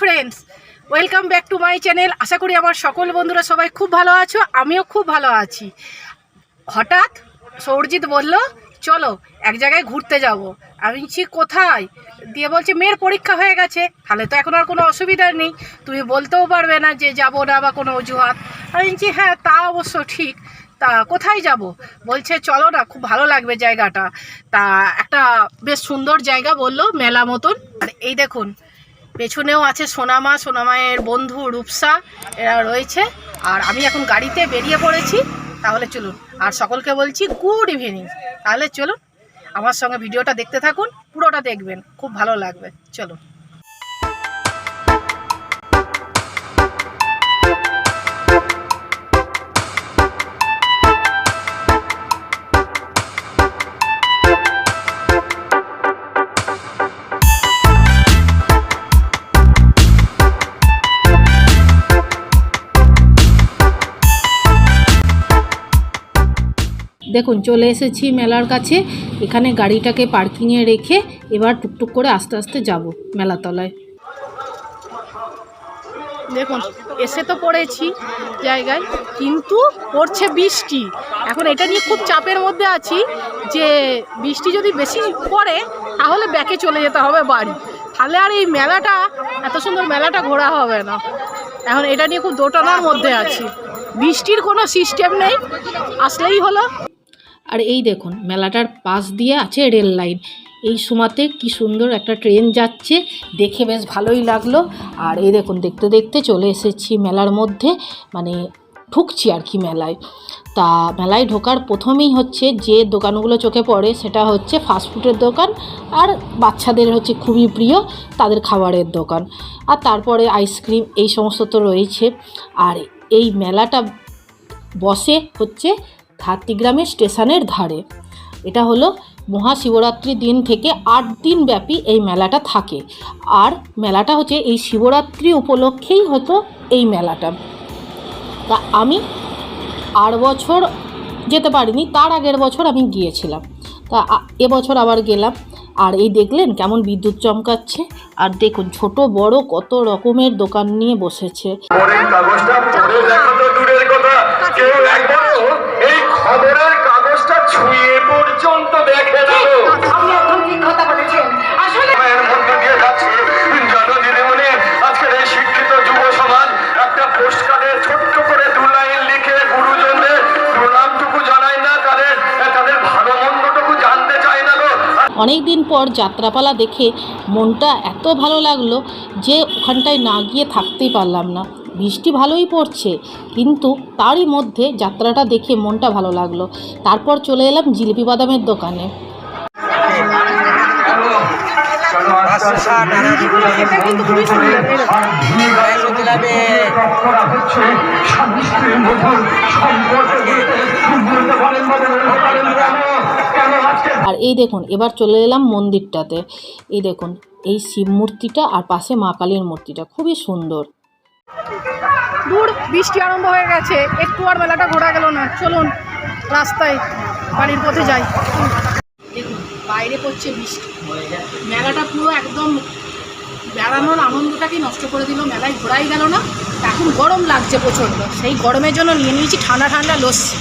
Friends, welcome back to my channel. আশা করি আমার সকল বন্ধুরা সবাই খুব ভালো আছো, আমিও খুব ভালো আছি। হঠাৎ সৌরজিৎ বলল চলো এক জায়গায় ঘুরতে যাব। আমি বলছি কোথায়? দিয়ে বলছে মেয়ের পরীক্ষা হয়ে গেছে, তাহলে তো এখন আর কোনো অসুবিধা নেই, তুমি বলতেও পারবে না যে যাবো না বা কোনো অজুহাত। আমি বলছি হ্যাঁ তা অবশ্য ঠিক, তা কোথায় যাব? বলছে চলো না, খুব ভালো লাগবে জায়গাটা। তা একটা বেশ সুন্দর জায়গা বললো, মেলা মতন। আর এই দেখুন পেছনেও আছে সোনামা, সোনামায়ের বন্ধু রূপসা, এরা রয়েছে। আর আমি এখন গাড়িতে বেরিয়ে পড়েছি। তাহলে চলুন, আর সকলকে বলছি গুড ইভিনিং। তাহলে চলুন আমার সঙ্গে ভিডিওটা দেখতে থাকুন, পুরোটা দেখবেন, খুব ভালো লাগবে। চলুন। দেখুন চলে এসেছি মেলার কাছে। এখানে গাড়িটাকে পার্কিংয়ে রেখে এবার টুকটুক করে আস্তে আস্তে যাব মেলাতলায়। দেখুন এসে তো পড়েছি জায়গায়, কিন্তু পড়ছে বৃষ্টি। এখন এটা নিয়ে খুব চাপের মধ্যে আছি যে বৃষ্টি যদি বেশি পড়ে তাহলে ব্যাকে চলে যেতে হবে বাড়ি, তাহলে আর এই মেলাটা, এত সুন্দর মেলাটা ঘোরা হবে না। এখন এটা নিয়ে খুব দোটানার মধ্যে আছি, বৃষ্টির কোনো সিস্টেম নেই, আসলেই হলো। আর এই দেখুন মেলাটার পাশ দিয়ে আছে রেল লাইন, এই সময়তে কি সুন্দর একটা ট্রেন যাচ্ছে, দেখে বেশ ভালোই লাগলো। আর এই দেখুন দেখতে দেখতে চলে এসেছি মেলার মধ্যে, মানে ঢুকছি আর কি মেলায়। তা মেলায় ঢোকার প্রথমেই হচ্ছে যে দোকানগুলো চোখে পড়ে সেটা হচ্ছে ফাস্টফুডের দোকান, আর বাচ্চাদের হচ্ছে খুবই প্রিয় তাদের খাবারের দোকান, আর তারপরে আইসক্রিম, এই সমস্ত তো রয়েছে। আর এই মেলাটা বসে হচ্ছে ধাত্রীগ্রামের স্টেশনের ধারে। এটা হলো মহাশিবরাত্রির দিন থেকে 8 দিন ব্যাপী এই মেলাটা থাকে। আর মেলাটা হচ্ছে এই শিবরাত্রি উপলক্ষেই হতো এই মেলাটা। তা আমি আর বছর যেতে পারিনি, তার আগের বছর আমি গিয়েছিলাম, তা এবছর আবার গেলাম। আর এই দেখলেন কেমন বিদ্যুৎ চমকাচ্ছে, আর দেখুন ছোট বড় কত রকমের দোকান নিয়ে বসেছে। অনেক দিন পর যাত্রাপালা দেখে মনটা এত ভালো লাগলো যে ওখানটায় না গিয়ে থাকতেই পারলাম না। বৃষ্টি ভালোই পড়ছে, কিন্তু তারই মধ্যে যাত্রাটা দেখে মনটা ভালো লাগলো। তারপর চলে এলাম জিলিপি বাদামের দোকানে। আর এই দেখুন এবার চলে এলাম মন্দিরটাতে। এই দেখুন এই শিব মূর্তিটা আর পাশে মা কালীর মূর্তিটা খুবই সুন্দর। দূর বৃষ্টি আরম্ভ হয়ে গেছে, একটু আর মেলাটা ঘোরা গেল না। চলুন রাস্তায় বাড়ির পথে যাই। দেখুন বাইরে পড়ছে বৃষ্টি, মেলাটা পুরো একদম বেড়ানোর আনন্দটাকে নষ্ট করে দিল, মেলায় ঘোরাই গেল না। এখন গরম লাগছে প্রচণ্ড, সেই গরমের জন্য নিয়ে নিয়েছি ঠান্ডা ঠান্ডা লস্যি।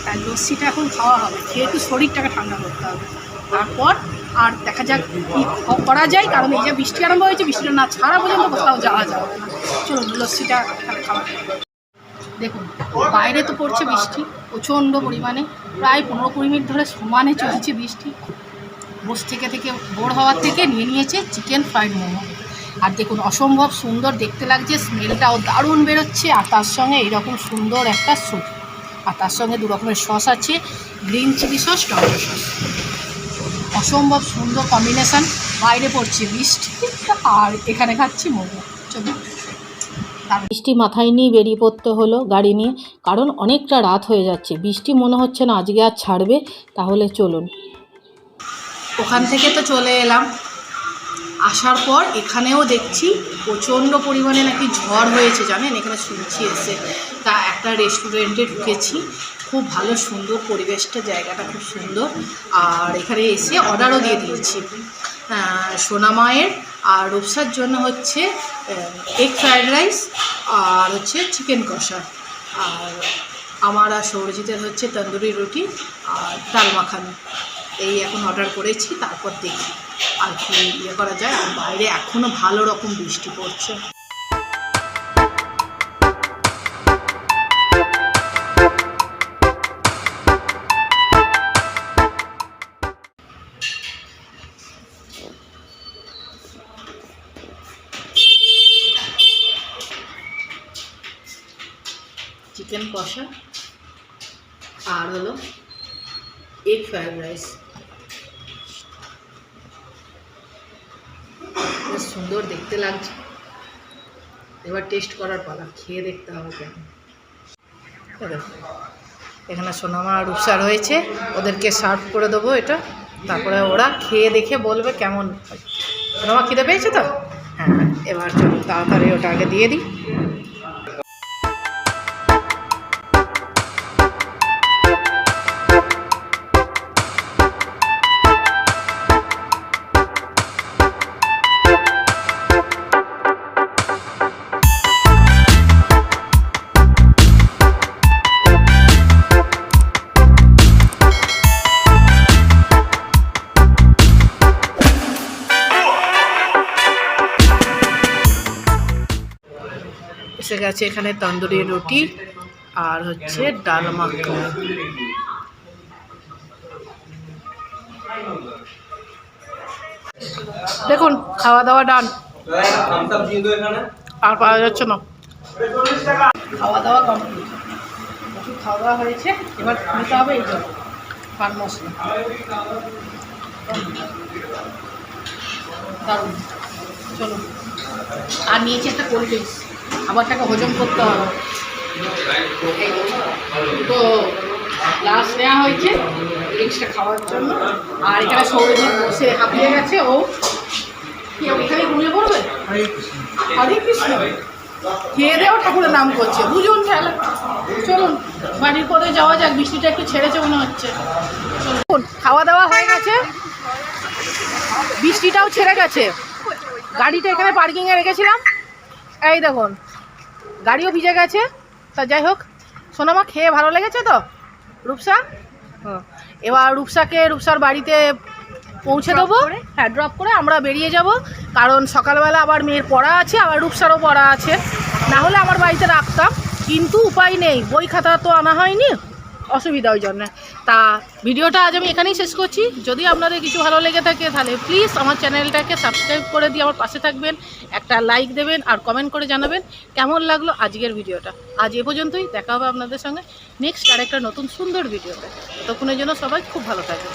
আর লস্যিটা এখন খাওয়া হবে, খেয়ে একটু শরীরটাকে ঠান্ডা করতে হবে। তারপর আর দেখা যাক কী করা যায়, কারণ এই যে বৃষ্টি আরম্ভ হয়েছে, বৃষ্টিটা না ছাড়া পর্যন্ত কোথাও যাওয়া যাবে না। চলুন লস্যিটা খাওয়া যাবে। দেখুন বাইরে তো পড়ছে বৃষ্টি প্রচণ্ড পরিমাণে, প্রায় 15-20 মিনিট ধরে সমানে চলছে বৃষ্টি। বসে থেকে বোর হওয়ার থেকে নিয়ে নিয়েছে চিকেন ফ্রাইড মোমো। আর দেখুন অসম্ভব সুন্দর দেখতে লাগছে, স্মেলটাও দারুণ বেরোচ্ছে। আর তার সঙ্গে এইরকম সুন্দর একটা স্যুপ, আর তার সঙ্গে 2 রকমের সস আছে, green chilli sauce, tomato sauce. অসম্ভব সুন্দর কম্বিনেশান। বাইরে পড়ছে বৃষ্টি আর এখানে খাচ্ছি মোমো। চলুন বৃষ্টি মাথায় নিয়ে বেরিয়ে পড়তে হলো গাড়ি নিয়ে, কারণ অনেকটা রাত হয়ে যাচ্ছে, বৃষ্টি মনে হচ্ছে না আজকে আর ছাড়বে। তাহলে চলুন। ওখান থেকে তো চলে এলাম, আসার পর এখানেও দেখছি প্রচণ্ড পরিমাণে নাকি ঝড় হয়েছে, জানেন এখানে শুনছি এসে। তা একটা রেস্টুরেন্টে ঢুকেছি, খুব ভালো সুন্দর পরিবেশটা, জায়গাটা খুব সুন্দর। আর এখানে এসে অর্ডারও দিয়ে দিয়েছি। সোনা মায়ের, আর রূপসার জন্য হচ্ছে এগ ফ্রায়েড রাইস আর হচ্ছে চিকেন কষা, আর আমার আর সৌরজিতের হচ্ছে তন্দুরি রুটি আর ডাল মাখানো। এই এখন অর্ডার করেছি, তারপর দেখি আর কি ইয়ে করা যায়। আর বাইরে এখনও ভালো রকম বৃষ্টি পড়ছে। চিকেন কষা আর হলো এগ ফ্রায়েড রাইস, বেশ সুন্দর দেখতে লাগছে। এবার টেস্ট করার পালা, খেয়ে দেখতে হবে কেন। এখানে সোনামা আর রূপসা রয়েছে, ওদেরকে সার্ভ করে দেবো এটা, তারপরে ওরা খেয়ে দেখে বলবে কেমন। সোনামা খিদে পেয়েছে তো? হ্যাঁ, এবার চলুন তাড়াতাড়ি ওটা আগে দিয়ে দিই। এসে গেছে এখানে তন্দুরি রুটি আর হচ্ছে ডাল মাখানো। দেখুন খাওয়া দাওয়া ডান, আর পাওয়া যাচ্ছে না। খাওয়া দাওয়া কমপ্লিট, প্রচুর খাওয়া দাওয়া হয়েছে। এবার নিতে হবে এই জন্য পান মশলা, দারুণ। চলুন, আর নিয়েছি একটা কোল্ড ড্রিঙ্কস, আবার টাকা হজম করতে হবে। তো লাস্ট নেওয়া হয়েছে ড্রিঙ্কসটা খাওয়ার জন্য। আর এখানে সৌরজিৎ বসে হাঁপিয়ে গেছে, ও কি ওইখানে ঘুমিয়ে পড়বে। হরে কৃষ্ণ, খেয়ে দেওয়া ঠাকুরের নাম করছে, বুঝুন খেলা। চলুন বাড়ির পথে যাওয়া যাক, বৃষ্টিটা একটু ছেড়েছে মনে হচ্ছে। চলুন, খাওয়া দাওয়া হয়ে গেছে, বৃষ্টিটাও ছেড়ে গেছে। গাড়িটা এখানে পার্কিংয়ে রেখেছিলাম, এই দেখুন গাড়িও ভিজে গেছে। তা যাই হোক, সোনামা খেয়ে ভালো লেগেছে তো রূপসা? এবার রূপসার বাড়িতে পৌঁছে দেবো। হ্যাঁ, ড্রপ করে আমরা বেরিয়ে যাব, কারণ সকালবেলা আবার মেয়ের পড়া আছে, আবার রূপসারও পড়া আছে। না হলে আমার বাড়িতে রাখতাম, কিন্তু উপায় নেই, বই খাতা তো আনা হয়নি, অসুবিধা ওই জন্যে। তা ভিডিওটা আজ আমি এখানেই শেষ করছি। যদি আপনাদের কিছু ভালো লেগে থাকে তাহলে প্লিজ আমার চ্যানেলটাকে সাবস্ক্রাইব করে দিয়ে আমার পাশে থাকবেন, একটা লাইক দেবেন আর কমেন্ট করে জানাবেন কেমন লাগলো আজকের ভিডিওটা। আজ এ পর্যন্তই, দেখা হবে আপনাদের সঙ্গে নেক্সট আরেকটা নতুন সুন্দর ভিডিওতে। ততক্ষণের জন্য সবাই খুব ভালো থাকবেন।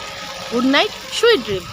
Good night, sweet dream.